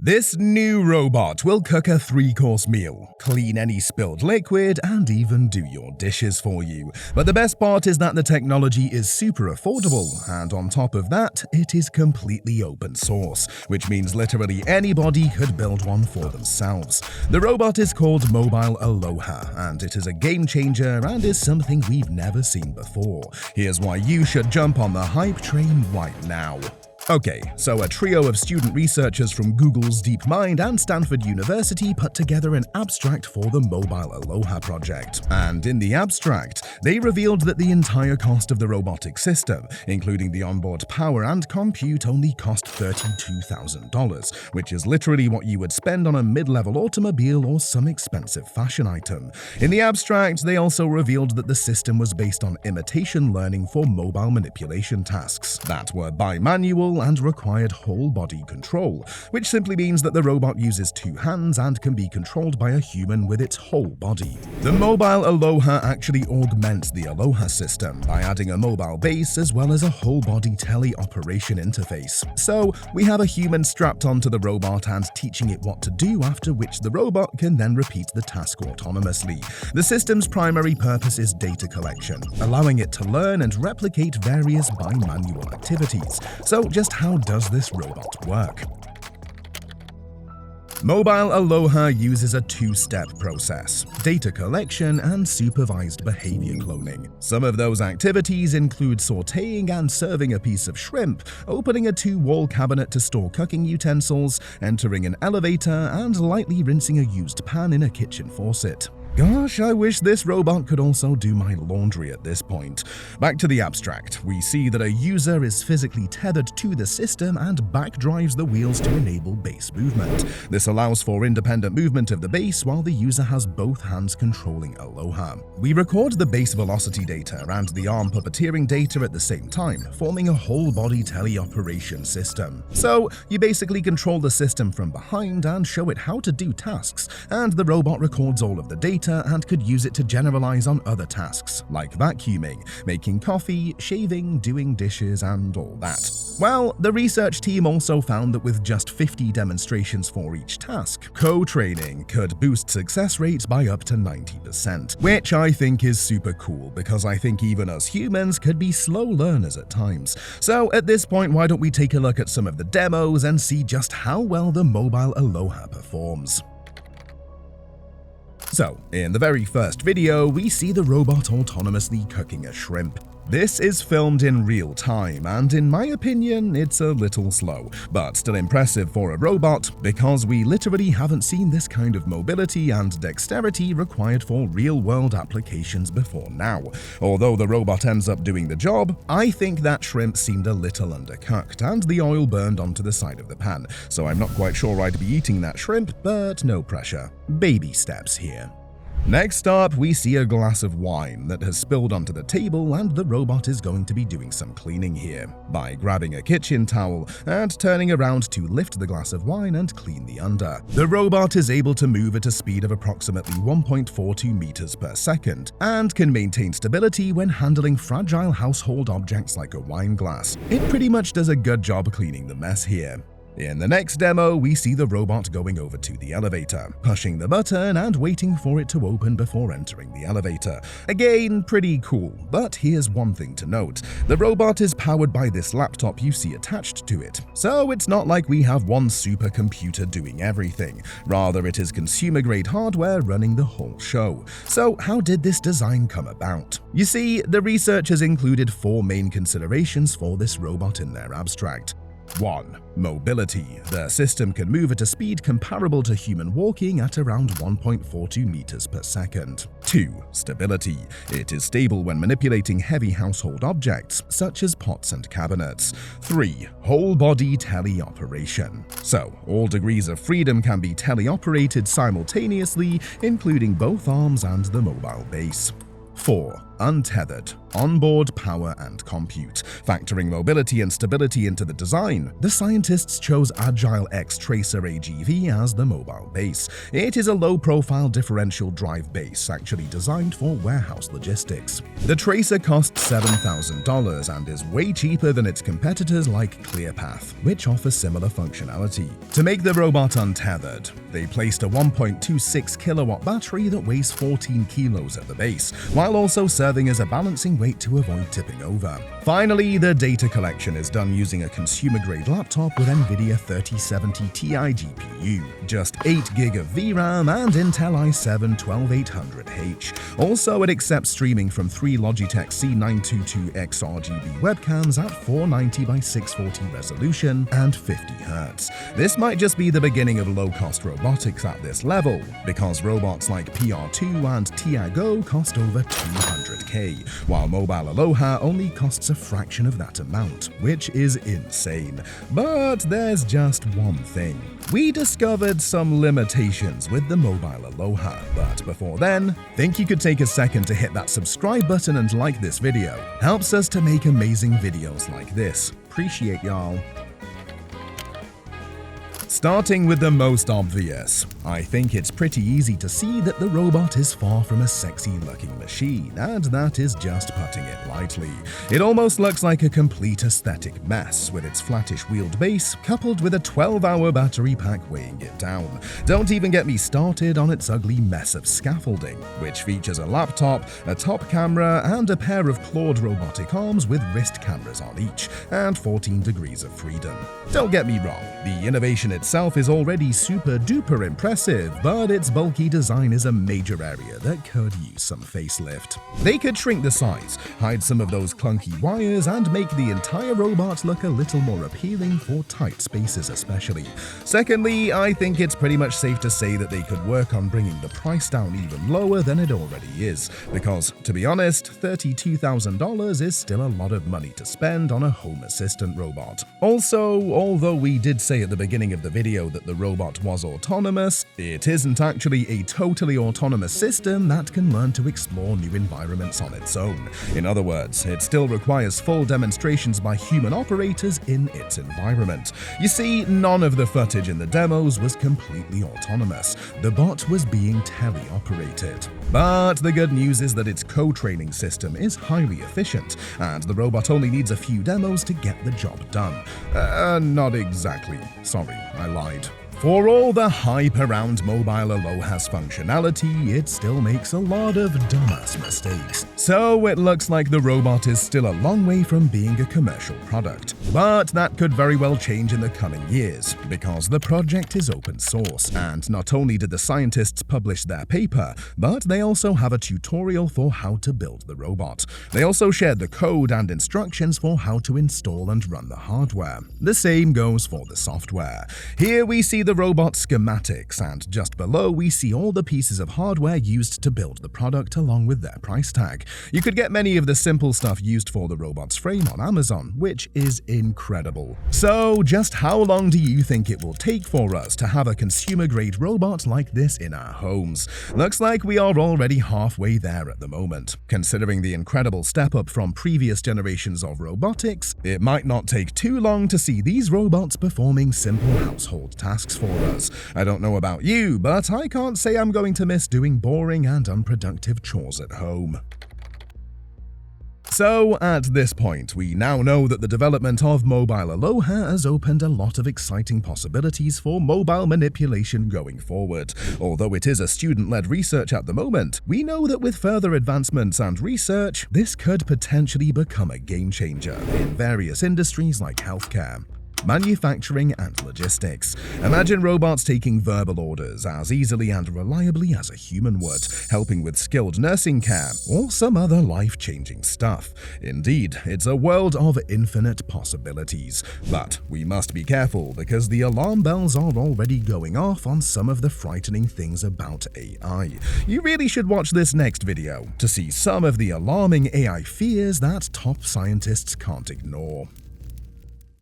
This new robot will cook a 3-course meal, clean any spilled liquid, and even do your dishes for you. But the best part is that the technology is super affordable, and on top of that, it is completely open source, which means literally anybody could build one for themselves. The robot is called Mobile Aloha, and it is a game changer and is something we've never seen before. Here's why you should jump on the hype train right now. Okay, so a trio of student researchers from Google's DeepMind and Stanford University put together an abstract for the Mobile Aloha project. And in the abstract, they revealed that the entire cost of the robotic system, including the onboard power and compute, only cost $32,000, which is literally what you would spend on a mid-level automobile or some expensive fashion item. In the abstract, they also revealed that the system was based on imitation learning for mobile manipulation tasks that were bimanual and required whole-body control, which simply means that the robot uses 2 hands and can be controlled by a human with its whole body. The Mobile Aloha actually augments the Aloha system by adding a mobile base as well as a whole-body teleoperation interface. So, we have a human strapped onto the robot and teaching it what to do, after which the robot can then repeat the task autonomously. The system's primary purpose is data collection, allowing it to learn and replicate various bimanual activities. So, just how does this robot work? Mobile Aloha uses a 2-step process: data collection and supervised behavior cloning. Some of those activities include sautéing and serving a piece of shrimp, opening a 2-wall cabinet to store cooking utensils, entering an elevator, and lightly rinsing a used pan in a kitchen faucet. Gosh, I wish this robot could also do my laundry at this point. Back to the abstract, we see that a user is physically tethered to the system and backdrives the wheels to enable base movement. This allows for independent movement of the base while the user has both hands controlling Aloha. We record the base velocity data and the arm puppeteering data at the same time, forming a whole-body teleoperation system. So, you basically control the system from behind and show it how to do tasks, and the robot records all of the data and could use it to generalize on other tasks, like vacuuming, making coffee, shaving, doing dishes, and all that. Well, the research team also found that with just 50 demonstrations for each task, co-training could boost success rates by up to 90%, which I think is super cool because I think even us humans could be slow learners at times. So at this point, why don't we take a look at some of the demos and see just how well the Mobile Aloha performs. So, in the very first video, we see the robot autonomously cooking a shrimp. This is filmed in real time, and in my opinion, it's a little slow, but still impressive for a robot because we literally haven't seen this kind of mobility and dexterity required for real-world applications before now. Although the robot ends up doing the job, I think that shrimp seemed a little undercooked and the oil burned onto the side of the pan, so I'm not quite sure I'd be eating that shrimp, but no pressure. Baby steps here. Next up, we see a glass of wine that has spilled onto the table, and the robot is going to be doing some cleaning here by grabbing a kitchen towel and turning around to lift the glass of wine and clean the under. The robot is able to move at a speed of approximately 1.42 meters per second and can maintain stability when handling fragile household objects like a wine glass. It pretty much does a good job cleaning the mess here. In the next demo, we see the robot going over to the elevator, pushing the button and waiting for it to open before entering the elevator. Again, pretty cool, but here's one thing to note. The robot is powered by this laptop you see attached to it, so it's not like we have one supercomputer doing everything. Rather, it is consumer-grade hardware running the whole show. So how did this design come about? You see, the researchers included 4 main considerations for this robot in their abstract. 1. Mobility. The system can move at a speed comparable to human walking at around 1.42 meters per second. 2. Stability. It is stable when manipulating heavy household objects, such as pots and cabinets. 3. Whole-body teleoperation. So, all degrees of freedom can be teleoperated simultaneously, including both arms and the mobile base. 4. Untethered, onboard power and compute. Factoring mobility and stability into the design, the scientists chose Agile X Tracer AGV as the mobile base. It is a low-profile differential drive base actually designed for warehouse logistics. The Tracer costs $7,000 and is way cheaper than its competitors like ClearPath, which offer similar functionality. To make the robot untethered, they placed a 1.26 kilowatt battery that weighs 14 kilos at the base, while also serving as a balancing weight to avoid tipping over. Finally, the data collection is done using a consumer-grade laptop with NVIDIA 3070 Ti GPU, just 8 GB of VRAM and Intel i7-12800H. Also, it accepts streaming from 3 Logitech C922X RGB webcams at 490 by 640 resolution and 50 Hz. This might just be the beginning of low-cost robotics at this level, because robots like PR2 and Tiago cost over $200K, while Mobile Aloha only costs a fraction of that amount, which is insane. But there's just one thing. We discovered some limitations with the Mobile Aloha, but before then, think you could take a second to hit that subscribe button and like this video. Helps us to make amazing videos like this. Appreciate y'all. Starting with the most obvious, I think it's pretty easy to see that the robot is far from a sexy-looking machine, and that is just putting it lightly. It almost looks like a complete aesthetic mess, with its flattish wheeled base coupled with a 12-hour battery pack weighing it down. Don't even get me started on its ugly mess of scaffolding, which features a laptop, a top camera, and a pair of clawed robotic arms with wrist cameras on each, and 14 degrees of freedom. Don't get me wrong, the innovation itself is already super duper impressive, but its bulky design is a major area that could use some facelift. They could shrink the size, hide some of those clunky wires, and make the entire robot look a little more appealing for tight spaces especially. Secondly, I think it's pretty much safe to say that they could work on bringing the price down even lower than it already is, because, to be honest, $32,000 is still a lot of money to spend on a home assistant robot. Also, although we did say at the beginning of the video that the robot was autonomous, it isn't actually a totally autonomous system that can learn to explore new environments on its own. In other words, it still requires full demonstrations by human operators in its environment. You see, none of the footage in the demos was completely autonomous. The bot was being teleoperated. But the good news is that its co-training system is highly efficient, and the robot only needs a few demos to get the job done. Not exactly. Sorry, I lied. For all the hype around Mobile Aloha's functionality, it still makes a lot of dumbass mistakes. So it looks like the robot is still a long way from being a commercial product. But that could very well change in the coming years, because the project is open source, and not only did the scientists publish their paper, but they also have a tutorial for how to build the robot. They also shared the code and instructions for how to install and run the hardware. The same goes for the software. Here we see the robot schematics, and just below we see all the pieces of hardware used to build the product along with their price tag. You could get many of the simple stuff used for the robot's frame on Amazon, which is incredible. So just how long do you think it will take for us to have a consumer-grade robot like this in our homes? Looks like we are already halfway there at the moment. Considering the incredible step up from previous generations of robotics, it might not take too long to see these robots performing simple household tasks for us. I don't know about you, but I can't say I'm going to miss doing boring and unproductive chores at home. So, at this point, we now know that the development of Mobile Aloha has opened a lot of exciting possibilities for mobile manipulation going forward. Although it is a student-led research at the moment, we know that with further advancements and research, this could potentially become a game-changer in various industries like healthcare, manufacturing, and logistics. Imagine robots taking verbal orders as easily and reliably as a human would, helping with skilled nursing care or some other life-changing stuff. Indeed, it's a world of infinite possibilities. But we must be careful because the alarm bells are already going off on some of the frightening things about AI. You really should watch this next video to see some of the alarming AI fears that top scientists can't ignore.